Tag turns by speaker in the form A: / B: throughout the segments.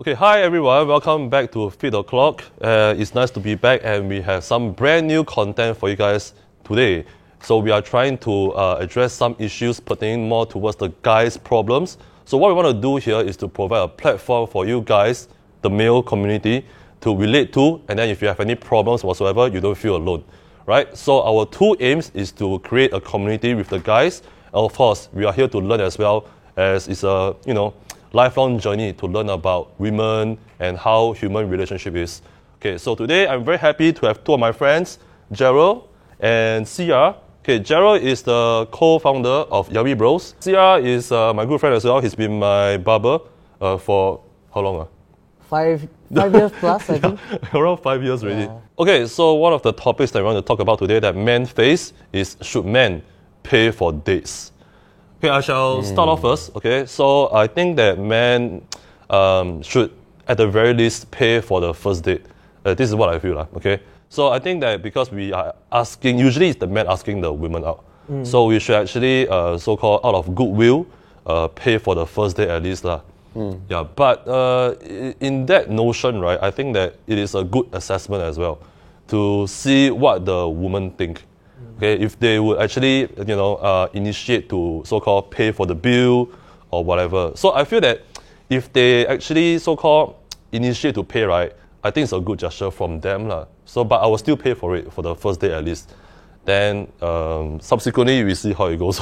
A: Okay, hi everyone, welcome back to Feed the Clock. It's nice to be back and we have some brand new content for you guys today. So we are trying to address some issues pertaining more towards the guys' problems. So what we want to do here is to provide a platform for you guys, the male community, to relate to, and then if you have any problems whatsoever, you don't feel alone, right? So our two aims is to create a community with the guys, and of course, we are here to learn as well, as it's a, lifelong journey to learn about women and how human relationship is. Okay, so today I'm very happy to have two of my friends, Gerald and CR. Okay, Gerald is the co-founder of Yummy Bros. CR is my good friend as well. He's been my barber for how long?
B: 5 years plus, I think.
A: Around 5 years already. Yeah. Okay, so one of the topics that I want to talk about today that men face is, should men pay for dates? Okay, I shall start off first. Okay, so I think that men should, at the very least, pay for the first date. This is what I feel. Okay, so I think that because we are asking, usually it's the men asking the women out. So we should actually, so-called out of goodwill, pay for the first date at least. Yeah, but in that notion, right, I think that it is a good assessment as well to see what the woman think. Okay, if they would actually, initiate to so-called pay for the bill or whatever. So I feel that if they actually so-called initiate to pay, right, I think it's a good gesture from them. So, but I will still pay for it for the first day at least. Then subsequently, we see how it goes.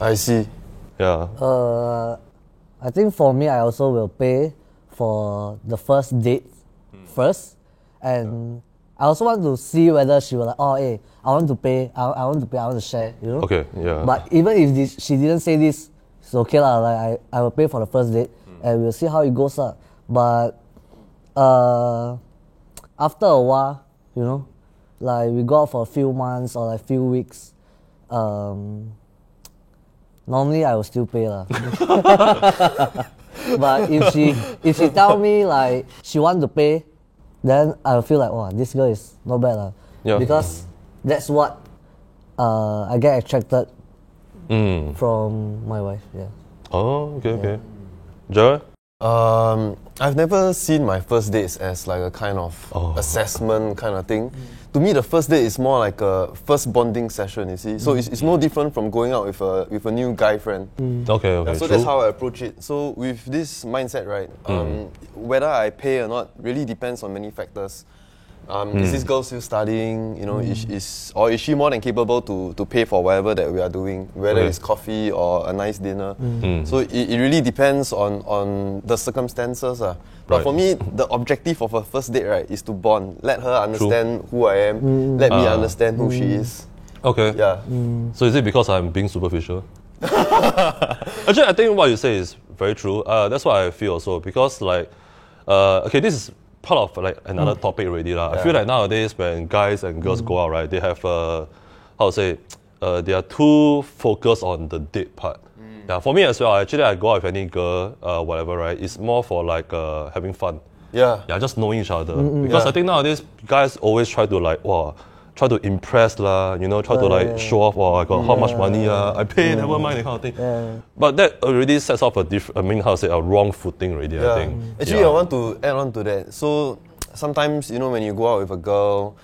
C: I see.
A: Yeah.
B: I think for me, I also will pay for the first date first. And I also want to see whether she will like, oh, hey, I want to pay, I want to share,
A: Okay, yeah.
B: But even if she didn't say this, it's okay lah. Like I will pay for the first date, and we'll see how it goes lah. But after a while, like we go out for a few months or like few weeks, normally I will still pay lah. But if she tell me like she want to pay, then I will feel like, wow, this girl is not bad lah.
A: Yeah.
B: Because that's what I get attracted from my wife. Yeah.
A: Oh, okay. Jared?
C: I've never seen my first dates as like a kind of assessment kind of thing. To me, the first date is more like a first bonding session, you see. So it's no different from going out with a new guy friend.
A: Okay,
C: so
A: true.
C: That's how I approach it. So with this mindset, right, whether I pay or not really depends on many factors. Is this girl still studying? Is she more than capable to pay for whatever that we are doing, whether it's coffee or a nice dinner? So it really depends on the circumstances. But for me, the objective of a first date, right, is to bond. Let her understand who I am. Let me understand who she is.
A: Okay.
C: Yeah.
A: So is it because I'm being superficial? Actually, I think what you say is very true. That's what I feel also. Because this is part of like another topic already. I feel like nowadays when guys and girls go out, right, they have they are too focused on the date part. Yeah, for me as well, actually I go out with any girl, whatever, right, it's more for like having fun. Yeah, just knowing each other. Because I think nowadays guys always try to try to impress try to show off, I got how much money, I pay, never mind, that kind of thing. Yeah. But that already sets off a wrong footing already, I think.
C: Actually, I want to add on to that. So sometimes, when you go out with a girl,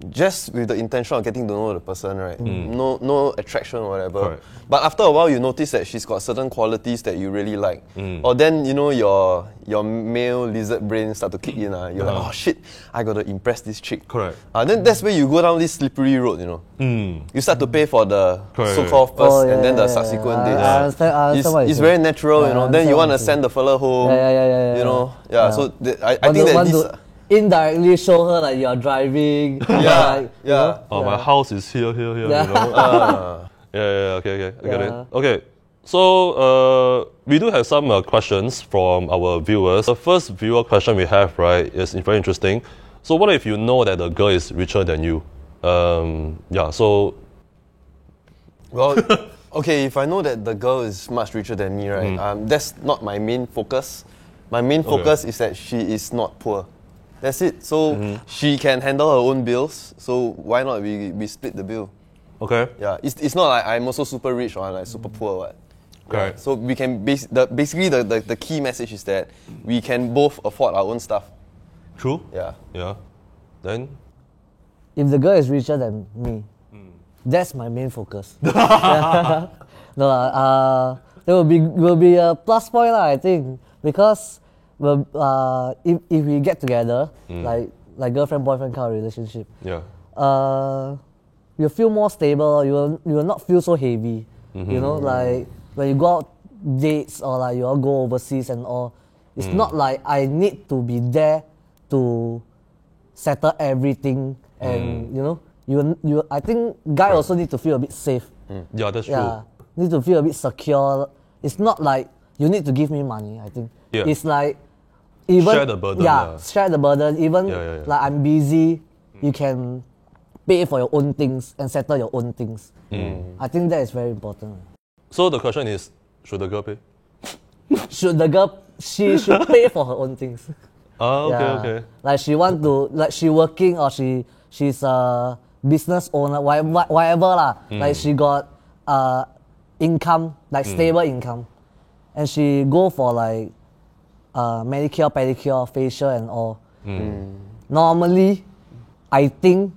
C: just with the intention of getting to know the person, right? No attraction or whatever.
A: Correct.
C: But after a while, you notice that she's got certain qualities that you really like. Or then, your male lizard brain start to kick in. You're like, oh shit, I gotta impress this chick.
A: Correct.
C: Then that's where you go down this slippery road, You start to pay for the so-called first and then the subsequent dates.
B: I understand
C: it's very natural, Then you want to send the fella home. So I think that this...
B: indirectly show her like you're driving.
A: My house is here. Okay, I get it. Okay, so we do have some questions from our viewers. The first viewer question we have, right, is very interesting. So what if you know that the girl is richer than you?
C: Well, okay, if I know that the girl is much richer than me, right, that's not my main focus. My main focus is that she is not poor. That's it. So she can handle her own bills. So why not we split the bill?
A: Okay.
C: Yeah. It's not like I'm also super rich or like super poor. What?
A: Correct.
C: So we can basically the key message is that we can both afford our own stuff.
A: True.
C: Yeah.
A: Yeah. Then.
B: If the girl is richer than me, that's my main focus. No, there will be a plus point lah, I think, because if we get together, like girlfriend boyfriend kind of relationship,
A: Yeah.
B: you'll feel more stable. You will not feel so heavy. You know, like when you go out dates or like you all go overseas and all, it's not like I need to be there to settle everything. And you know, you I think guy also need to feel a bit safe.
A: Yeah, that's
B: Yeah,
A: true.
B: need to feel a bit secure. It's not like you need to give me money. I think it's like even
A: Share the burden,
B: Yeah,
A: yeah.
B: share the burden. Even
A: Yeah.
B: like I'm busy, you can pay for your own things and settle your own things. I think that is very important.
A: So the question is, should the girl pay?
B: Should the girl? She should pay for her own things.
A: Ah, okay,
B: Yeah.
A: okay.
B: Like she want to, like she working or she's a business owner, whatever lah. Like she got income, like stable income, and she go for like manicure, pedicure, facial and all. Normally, I think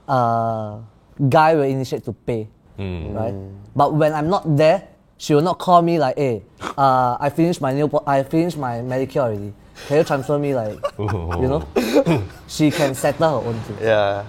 B: guy will initiate to pay, right? But when I'm not there, she will not call me like, hey, I finished my manicure already. Can you transfer me like, you know? She can settle her own thing.
C: Yeah.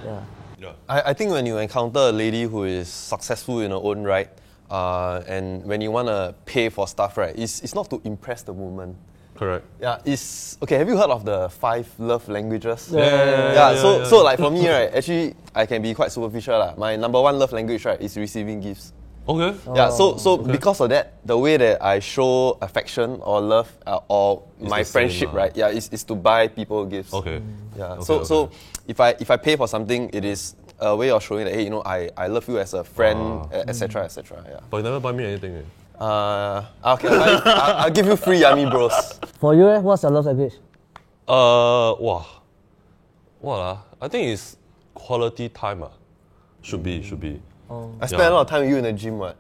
B: Yeah.
C: I think when you encounter a lady who is successful in her own right, and when you want to pay for stuff, right, it's not to impress the woman.
A: Correct.
C: Yeah, it's okay. Have you heard of the 5 love languages?
A: Yeah,
C: So like for me, right, actually I can be quite superficial lah. My number 1 love language, right, is receiving gifts.
A: Okay.
C: Yeah, so because of that, the way that I show affection or love or my
A: the same,
C: friendship, right, yeah, is to buy people gifts.
A: Okay.
C: Yeah.
A: Okay,
C: So if I pay for something, it is a way of showing that, hey, you know, I love you as a friend, etc. etc. Yeah.
A: But you never buy me anything.
C: Okay, I'll give you free Yummy Bros.
B: For you, what's your love language?
A: Wow. What I think it's quality time. Should be.
C: I spend a lot of time with you in the gym, what?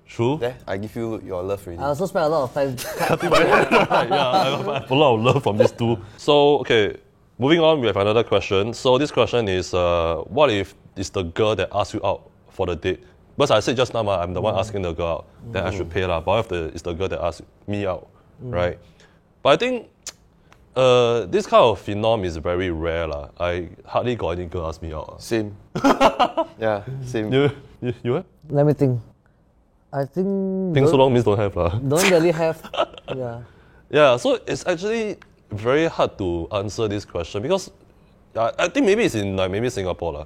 A: True.
C: There, I give you your love already.
B: I also spend a lot of time.
A: Yeah, I have a lot of love from these two. So, okay, moving on, we have another question. So this question is, what if it's the girl that asks you out for the date? Because I said just now, I'm the one asking the girl out, then I should pay lah. But what if it's the girl that asks me out, right? But I think this kind of phenom is very rare lah. I hardly got any girl ask me out.
C: Same. Yeah, same.
A: You have?
B: Let me think. I think
A: Think so long means don't have lah.
B: don't really have. Yeah.
A: Yeah, so it's actually very hard to answer this question because I think maybe it's in like maybe Singapore lah.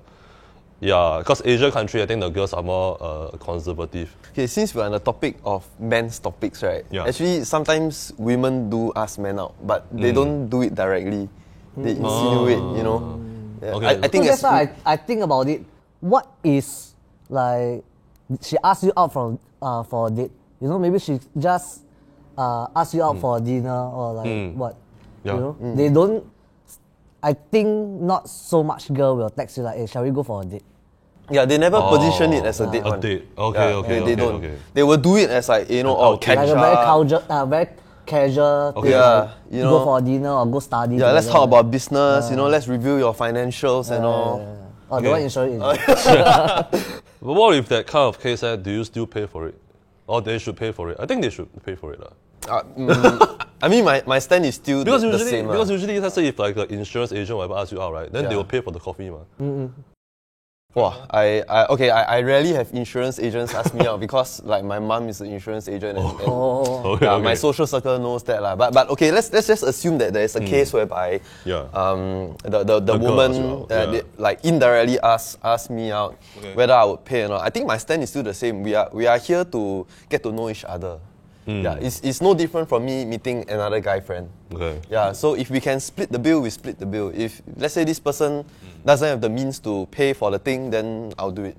A: Yeah, because Asian country, I think the girls are more conservative.
C: Okay, since we're on the topic of men's topics, right?
A: Yeah.
C: Actually, sometimes women do ask men out, but they don't do it directly. They insinuate, you know. Yeah.
A: Okay.
C: I think
B: So
C: it's
B: that's why I think about it. What is like she asks you out for a date? You know, maybe she just asks you out for dinner or like what?
A: Yeah.
B: You know, they don't. I think not so much girl will text you like, hey, shall we go for a date?
C: yeah, they never position it as a date.
A: A
C: one.
A: date. Okay,
C: Yeah,
A: okay,
C: they
A: okay,
C: don't.
A: okay.
C: They will do it as like, you know,
A: An outing.
B: Like
C: catch
B: a very
C: up.
B: very casual thing.
C: Yeah,
B: like,
C: you
B: go
C: know.
B: for a dinner or go study.
C: Yeah, let's
B: together.
C: talk about business. You know, let's review your financials and all.
B: Oh, the one insurance.
A: But what if that kind of case, do you still pay for it? Or they should pay for it? I think they should pay for it lah.
C: I mean, my stand is still
A: Because
C: the
A: usually,
C: same.
A: because usually, let's say if like an insurance agent or whatever asks you out, right, then they will pay for the coffee, man.
C: Wow, I rarely have insurance agents ask me out because like my mom is an insurance agent and
A: Okay,
C: yeah,
A: okay.
C: my social circle knows that lah. But okay, let's just assume that there is a case whereby
A: Yeah.
C: the
A: girl
C: woman
A: asks you out, yeah.
C: they, like indirectly ask me out whether I would pay or not. I think my stand is still the same. We are here to get to know each other. Yeah, it's no different from me meeting another guy friend.
A: Okay.
C: Yeah, so if we can split the bill, we split the bill. If let's say this person doesn't have the means to pay for the thing, then I'll do it.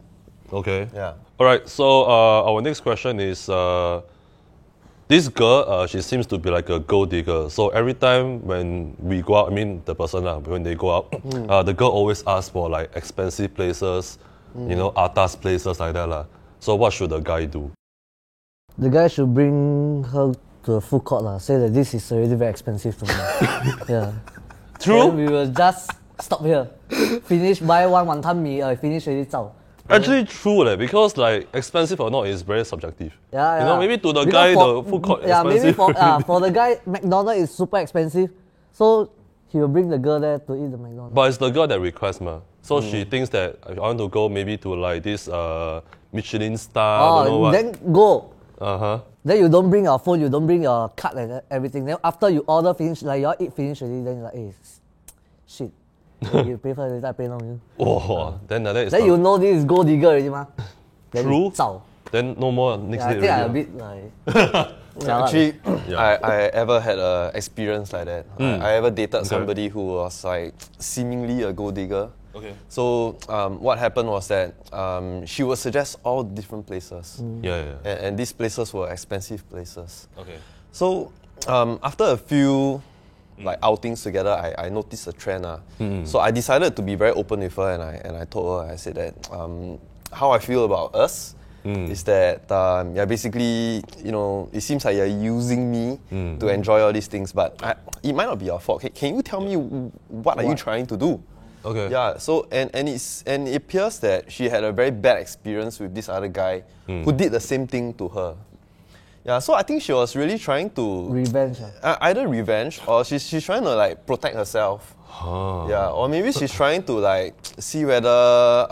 A: Okay.
C: Yeah.
A: All right. So our next question is this girl. She seems to be like a gold digger. So every time when we go out, I mean the person when they go out, the girl always asks for like expensive places, you know, atas places like that lah. So what should the guy do?
B: The guy should bring her to a food court lah. Say that this is already very expensive to me. Yeah.
A: True.
B: Then we will just stop here. Finish, buy one wanton mee, finish already zao.
A: Actually, true because like expensive or not is very subjective.
B: Yeah,
A: You know, maybe to the guy the food court
B: yeah,
A: expensive.
B: maybe for the guy, McDonald's is super expensive, so he will bring the girl there to eat the McDonald's.
A: But it's the girl that requests ma. So she thinks that I want to go maybe to like this Michelin star, don't know what.
B: Then go.
A: Uh-huh.
B: Then you don't bring your phone, you don't bring your card and everything. Then after you order finish, like you all eat finish already, then you're like, hey, shit. You pay first, later I pay now.
A: Oh, then that is
B: Then you know this is gold digger already, ma. Then
A: True.
B: zao.
A: Then no more next
B: Yeah, I
A: day
B: think I a
A: already.
B: bit like.
C: Actually,
A: Yeah.
C: I ever had an experience like that. I ever dated somebody who was like seemingly a gold digger.
A: Okay.
C: So what happened was that she would suggest all different places,
A: Yeah.
C: and these places were expensive places.
A: Okay.
C: So after a few like outings together, I noticed a trend. So I decided to be very open with her, and I told her, I said that how I feel about us is that basically, you know, it seems like you're using me to enjoy all these things, but it might not be your fault. Can you tell me what are you trying to do?
A: Okay.
C: Yeah. So and it appears that she had a very bad experience with this other guy who did the same thing to her. Yeah. So I think she was really trying to
B: Revenge.
C: either revenge or she's trying to like protect herself. Yeah. Or maybe she's trying to like see whether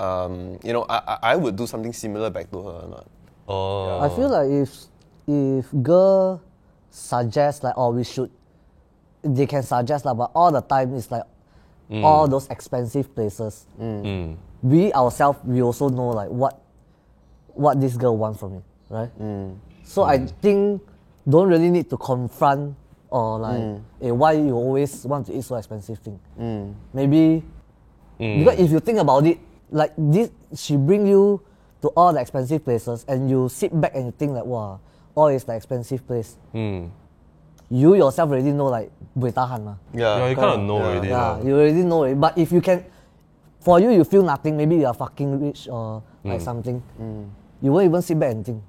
C: you know I would do something similar back to her or not.
A: Oh.
B: I feel like if girl suggest like, oh, we should, they can suggest like, but all the time it's like all those expensive places. We ourselves, we also know like what this girl wants from me, right? So I think don't really need to confront or like, hey, why you always want to eat so expensive thing? Maybe because if you think about it, like this, she bring you to all the expensive places, and you sit back and you think like, wow, all is the expensive place. You yourself already know like, buay tahan ma.
A: Yeah, you kind of know already.
B: Yeah,
A: lah.
B: you already know it. But if you can, for you feel nothing. Maybe you are fucking rich or like something. You won't even sit back and think.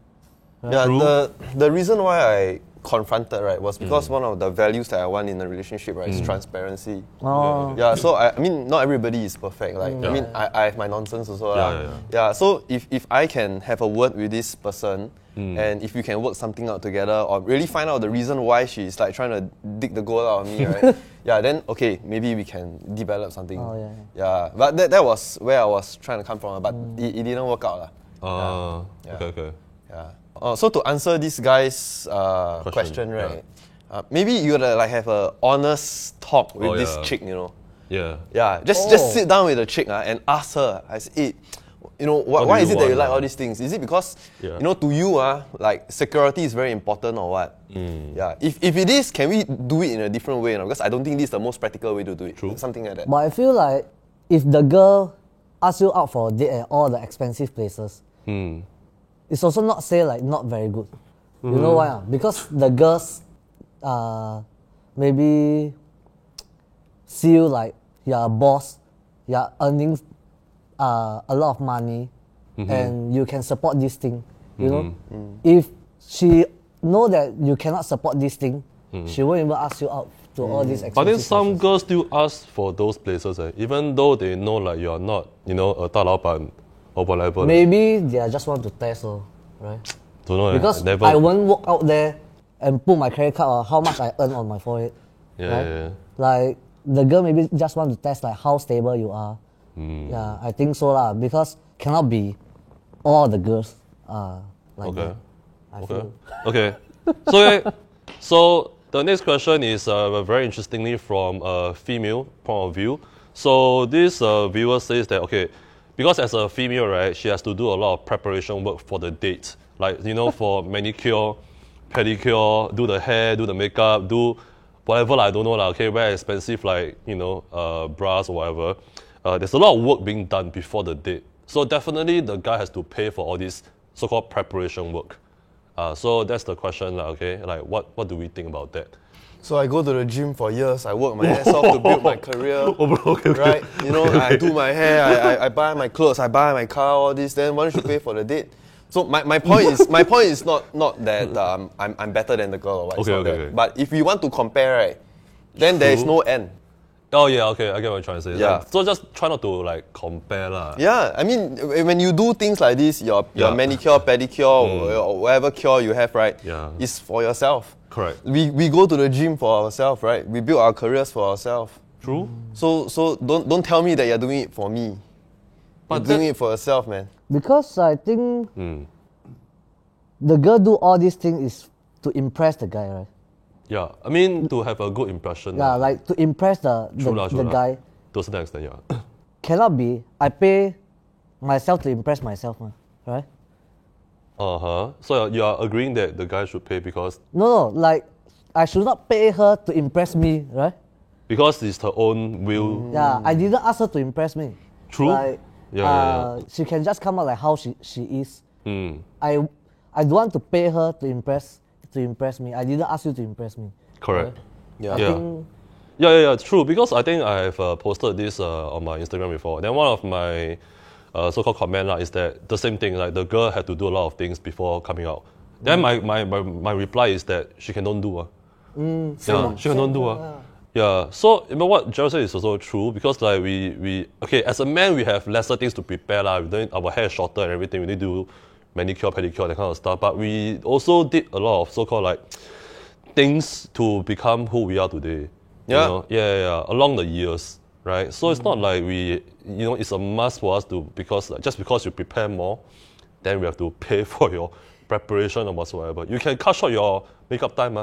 C: Yeah,
A: True.
C: the reason why I confronted, right, was because one of the values that I want in a relationship, right, is transparency.
B: Oh,
C: Yeah, so I mean, not everybody is perfect. Like, I mean, I have my nonsense also. Yeah, so if I can have a word with this person, and if you can work something out together, or really find out the reason why she's like trying to dig the gold out of me, right? Yeah, then okay, maybe we can develop something.
B: Oh, yeah.
C: Yeah, but that was where I was trying to come from, but it didn't work out. Yeah.
A: Okay.
C: Yeah. So to answer this guy's question, right? Maybe you gotta like have a honest talk with this chick, you know.
A: Yeah.
C: Yeah, just sit down with the chick and ask her. I say, hey, you know, why
A: do
C: is
A: you
C: it that you
A: want,
C: like all these things? Is it because you know, to you, like security is very important or what? Yeah. If it is, can we do it in a different way? You know? Because I don't think this is the most practical way to do it.
A: True.
C: Something like that.
B: but I feel like if the girl asks you out for a date at all the expensive places, it's also not say like not very good. You know why? Because the girls maybe see you like you're a boss, you're earning a lot of money, and you can support this thing. You know, if she know that you cannot support this thing, she won't even ask you out to all these expensive
A: But then some
B: places.
A: girls still ask for those places, even though they know like you are not, you know, a 大老板 or whatever.
B: Maybe they just want to test, right?
A: Don't know.
B: Because
A: never.
B: I won't walk out there and put my credit card or how much I earn on my forehead.
A: Yeah.
B: Like the girl maybe just want to test like how stable you are. Yeah, I think so lah. Because cannot be all the girls are like
A: Okay.
B: that. I feel.
A: Okay. So the next question is very interestingly from a female point of view. So this viewer says that, okay, because as a female, right, she has to do a lot of preparation work for the date. Like, you know, for manicure, pedicure, do the hair, do the makeup, do whatever, I don't know, okay, very expensive, like, you know, bras or whatever. There's a lot of work being done before the date. So definitely the guy has to pay for all this so-called preparation work. So that's the question, okay, like what do we think about that?
C: So I go to the gym for years. I work my ass off to build my career. Right? You know, I do my hair. I buy my clothes. I buy my car. All this. Then why don't you pay for the date? So my point is not that I'm better than the girl or what.
A: Okay,
C: it's not
A: okay,
C: that.
A: okay.
C: But if we want to compare, right, then there is no end.
A: Oh yeah, okay, I get what you're trying to say.
C: Yeah.
A: Like, so just try not to like compare lah.
C: Yeah, I mean, when you do things like this, your
A: Yeah.
C: manicure, pedicure, or whatever cure you have, right,
A: Yeah.
C: is for yourself.
A: Correct.
C: We go to the gym for ourselves, right? We build our careers for ourselves.
A: True.
C: So don't tell me that you're doing it for me.
A: But
C: You're doing it for yourself, man.
B: Because I think the girl do all these things is to impress the guy, right?
A: Yeah, I mean to have a good impression.
B: Yeah, like to impress the
A: True lah, true lah.
B: guy.
A: To a certain extent, yeah.
B: Cannot be. I pay myself to impress myself, right?
A: So you are agreeing that the guy should pay because
B: No, like I should not pay her to impress me, right?
A: it's her own will.
B: Yeah, I didn't ask her to impress me.
A: True.
B: Like,
A: Yeah.
B: she can just come out like how she is.
A: Mm.
B: I don't want to pay her to impress me. I didn't ask you to impress me.
A: Correct.
C: Yeah.
B: I
A: Yeah.
B: think
A: Yeah, true. Because I think I've posted this on my Instagram before. Then one of my so-called comment is that the same thing, like the girl had to do a lot of things before coming out. Then my reply is that she can don't do. Yeah, she can don't do. Yeah. So you know what Gerald said is also true because like we as a man we have lesser things to prepare lah. Our hair is shorter and everything. We need to do manicure, pedicure, that kind of stuff. But we also did a lot of so-called like things to become who we are today.
C: Yeah.
A: You know? Yeah. Along the years, right? So it's not like it's a must for us to just because you prepare more, then we have to pay for your preparation or whatsoever. You can cut short your makeup time.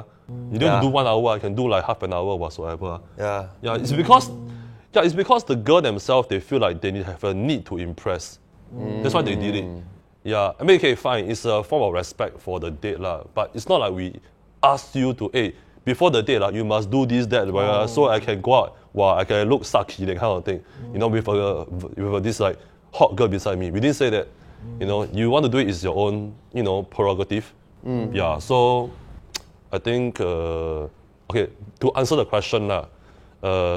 A: You don't
C: Yeah.
A: do 1 hour. I can do like half an hour whatsoever.
C: Yeah.
A: Yeah, it's because the girl themselves they feel like they have a need to impress. That's why they did it. Yeah, I mean, okay, fine. It's a form of respect for the date lah. But it's not like we ask you to, before the date you must do this, that, so I can go out. Wow, I can look sucky, that kind of thing. You know, with this like hot girl beside me. We didn't say that. You know, you want to do it is your own, prerogative. Yeah, so I think okay, to answer the question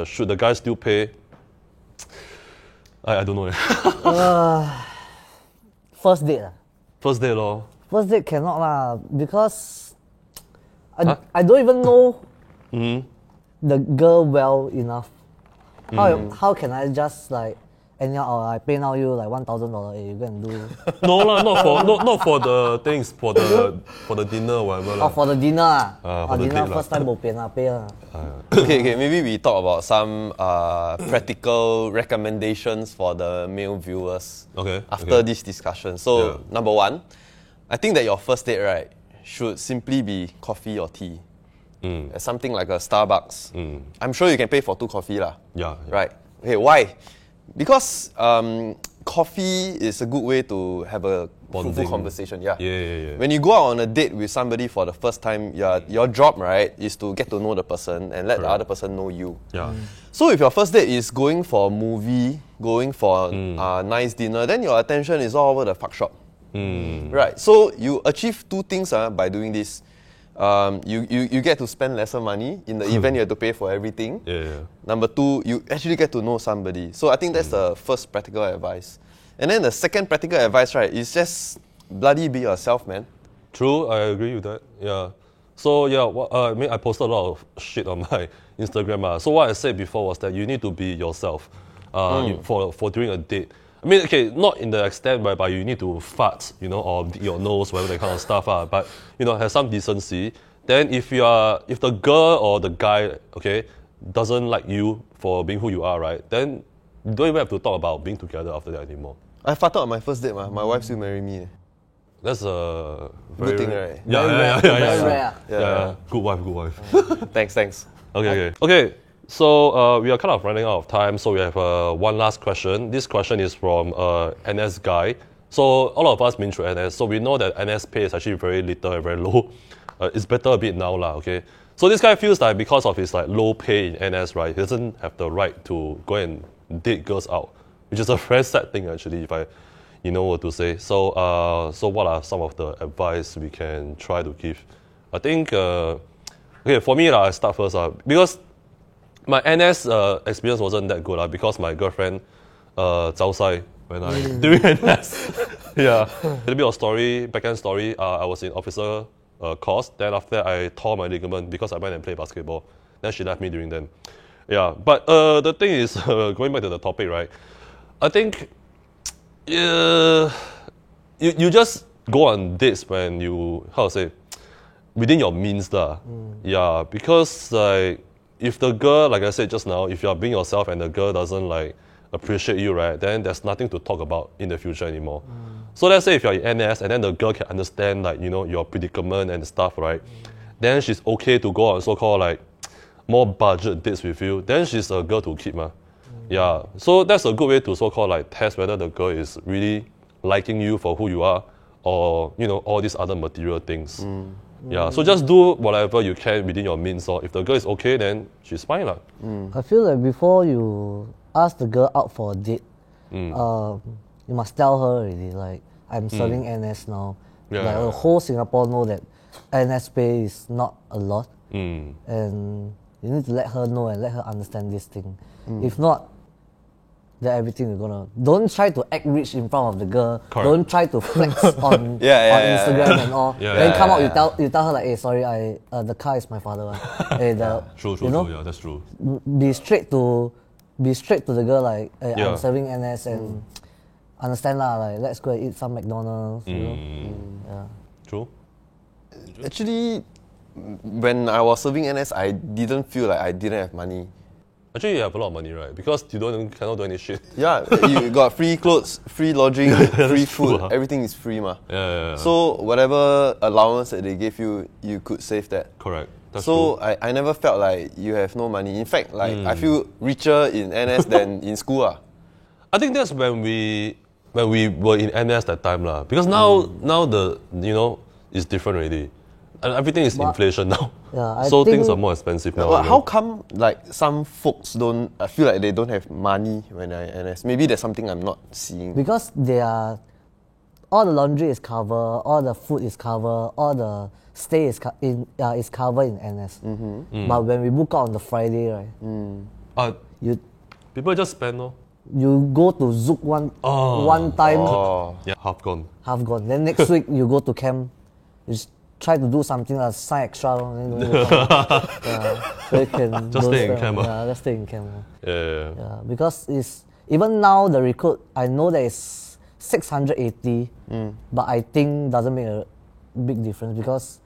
A: should the guy still pay? I don't know.
B: first date.
A: First date lor.
B: First date cannot lah because I don't even know the girl well enough. How can I just like anyhow I pay now you like $1,000? You go and do.
A: No lah, not for the things, for the dinner whatever lah.
B: Oh, for the dinner
A: for the
B: dinner
A: date
B: first time bo pian pay lah.
C: Okay, maybe we talk about some practical recommendations for the male viewers after this discussion. So, number one, I think that your first date, right, should simply be coffee or tea. Something like a Starbucks. I'm sure you can pay for 2 coffee lah.
A: Yeah.
C: Right. Okay, why? Because coffee is a good way to have a fruitful
A: Bonding.
C: conversation. Yeah.
A: Yeah.
C: When you go out on a date with somebody for the first time, your job, right, is to get to know the person and let the other person know you.
A: Yeah.
C: So if your first date is going for a movie, going for a nice dinner, then your attention is all over the fuck shop. Right. So you achieve 2 things by doing this. You get to spend lesser money in the event you have to pay for everything.
A: Yeah.
C: Number 2, you actually get to know somebody. So I think that's the first practical advice. And then the second practical advice, right, is just bloody be yourself, man.
A: True, I agree with that. Yeah. So yeah, I mean, I posted a lot of shit on my Instagram. So what I said before was that you need to be yourself for during a date. I mean, okay, not in the extent whereby you need to fart, or dig your nose, whatever that kind of stuff. But have some decency. Then if the girl or the guy, doesn't like you for being who you are, right? Then you don't even have to talk about being together after that anymore.
C: I farted on my first date, my wife still marry me.
A: That's a very
C: Good thing, right?
A: Yeah.
B: Very rare.
A: Yeah. Good wife.
C: Thanks.
A: Okay. So we are kind of running out of time, so we have one last question. This question is from NS guy. So all of us been through NS, so we know that NS pay is actually very little and very low. It's better a bit now lah, okay? So this guy feels like because of his like low pay in NS, right, he doesn't have the right to go and date girls out, which is a very sad thing actually, if I were to say. So what are some of the advice we can try to give? I think for me I start first because my NS experience wasn't that good because my girlfriend 早晒 when I during NS. Yeah, a little bit of story, backend story. I was in officer course. Then after that, I tore my ligament because I went and played basketball. Then she left me during then. Yeah, but the thing is, going back to the topic, right? I think you just go on dates when you, how to say, within your means lah. Yeah, because like if the girl, like I said just now, if you are being yourself and the girl doesn't like appreciate you, right, then there's nothing to talk about in the future anymore. So let's say if you're in NS and then the girl can understand like, you know, your predicament and stuff, right, then she's okay to go on so-called like more budget dates with you, then she's a girl to keep, ma. Yeah, so that's a good way to so-called like test whether the girl is really liking you for who you are, or you know, all these other material things. Yeah, so just do whatever you can within your means. Or if the girl is okay, then she's fine lah.
B: I feel like before you ask the girl out for a date, you must tell her already, like, I'm serving NS now.
A: Yeah,
B: like,
A: yeah.
B: the whole Singapore know that NS pay is not a lot. And you need to let her know and let her understand this thing. If not, then everything is gonna... Don't try to act rich in front of the girl.
A: Correct.
B: Don't try to flex on Instagram and all.
A: Yeah,
B: then
A: yeah,
B: come out,
A: yeah.
B: you tell her like, hey, sorry, the car is my father. Hey,
A: True,
B: you know,
A: yeah, that's true.
B: be straight to the girl, like, hey,
A: Yeah.
B: I'm serving NS and understand lah, like, let's go and eat some McDonald's, you know. Yeah.
A: True.
C: Actually, when I was serving NS, I didn't feel like I didn't have money.
A: Actually, you have a lot of money, right? Because you cannot do any shit.
C: Yeah, you got free clothes, free lodging, free
A: true,
C: food,
A: huh?
C: everything is free, ma.
A: Yeah.
C: So whatever allowance that they gave you, you could save that.
A: Correct. That's
C: So
A: true.
C: I never felt like you have no money. In fact, like I feel richer in NS than in school.
A: I think that's when we were in NS that time lah. Because now the, you know, it's different already. And everything is inflation now.
B: Yeah, I
A: so things
B: think-
A: are more expensive now.
C: But
A: you know?
C: how come like some folks don't? I feel like they don't have money when they're in NS. Maybe there's something I'm not seeing.
B: Because all the laundry is covered, all the food is covered, all the stay is covered in NS. But when we book out on the Friday, right, you
A: People just spend, no?
B: you go to Zouk one time,
A: Yeah, half gone.
B: half gone. Then next week you go to camp, you just try to do something like sign extra, then don't go camp. So you can
A: Just
B: don't
A: stay in
B: spend.
A: camp,
B: Yeah, just stay in camp.
A: Yeah.
B: Yeah, because it's even now the recruit, I know that it's 680, but I think doesn't make a big difference because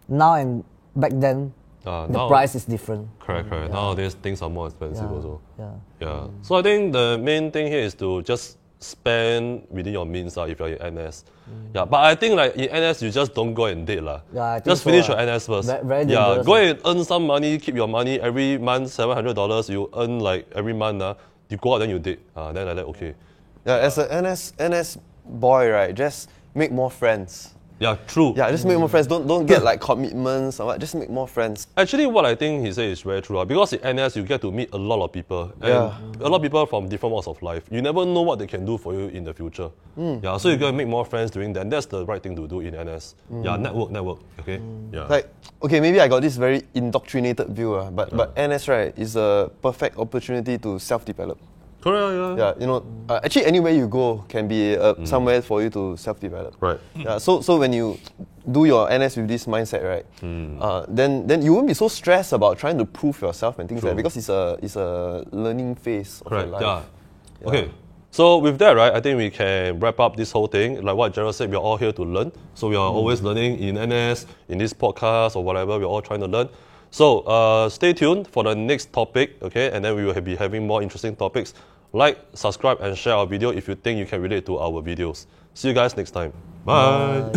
B: now and back then the
A: Now-
B: price is different.
A: Correct. Nowadays things are more expensive
B: Yeah.
A: also.
B: Yeah.
A: So I think the main thing here is to just spend within your means if you're in NS. Yeah, but I think like in NS you just don't go and date lah.
B: Yeah, I think
A: just
B: so,
A: finish your NS first.
B: Very
A: yeah,
B: dangerous,
A: go and earn some money, keep your money every month $700. You earn like every month. You go out then you date. Then like that okay.
C: Yeah, as a NS boy, right? Just make more friends.
A: Yeah, true.
C: Yeah, just make more friends. Don't get like commitments or what. Just make more friends.
A: Actually, what I think he said is very true. Because in NS, you get to meet a lot of people. And
C: Yeah.
A: a lot of people from different walks of life. You never know what they can do for you in the future. Yeah, so you got to make more friends doing that. And that's the right thing to do in NS. Yeah, network. Okay? Yeah.
C: Like, okay, maybe I got this very indoctrinated view, but NS, right, is a perfect opportunity to self-develop.
A: Correct, yeah.
C: Yeah, you know, actually anywhere you go can be somewhere for you to self-develop.
A: Right.
C: Yeah, so when you do your NS with this mindset, right, then you won't be so stressed about trying to prove yourself and things like that because it's a learning phase of your
A: Correct,
C: life.
A: yeah. Okay. So with that, right, I think we can wrap up this whole thing. Like what Gerald said, we are all here to learn. So we are always learning in NS, in this podcast or whatever. We're all trying to learn. So stay tuned for the next topic, okay? And then we will be having more interesting topics. Like, subscribe, and share our video if you think you can relate to our videos. See you guys next time. Bye.